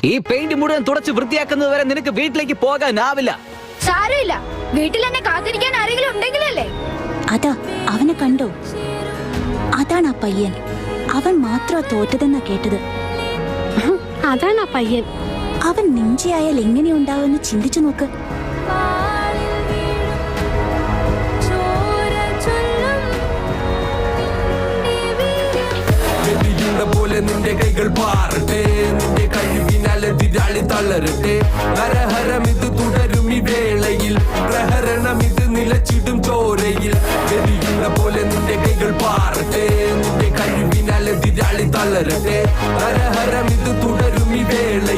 ഈ പെയിന്റ് മുഴുവൻ തുടച്ച് വൃത്തിയാക്കുന്നത് വരെ നിനക്ക് വീട്ടിലേക്ക് പോകാനാവില്ല. സാരമില്ല, വീട്ടിൽ എന്നെ കാത്തിരിക്കാൻ ആരെങ്കിലും ഉണ്ടെങ്കിലല്ലേ. അതാ അവനെ കണ്ടോ? അതാണ് ആ പയ്യൻ. അവൻ മാത്രമാ തോറ്റതെന്നാ കേട്ടത്. അതാണ് ആ പയ്യൻ. അവൻ നിഞ്ചയായാൽ എങ്ങനെയുണ്ടാവുമെന്ന് ചിന്തിച്ചു നോക്ക്. പോലെ നിന്റെ കൈകൾ പാറട്ടെ, നിന്റെ കഴിവിനാലെതിരാളി തളരട്ടെ. ഹരഹരം ഇത് തുടരും ഈ വേളയിൽ, പ്രഹരണം ഇത് നിലച്ചിടും ചോരയിൽ. വെടിയുന്ന പോലെ നിന്റെ കൈകൾ പാറട്ടെ, നിന്റെ കഴിവിനാലെതിരാളി തളരട്ടെ. ഹരഹരം ഇത് തുടരും ഈ വേളയിൽ.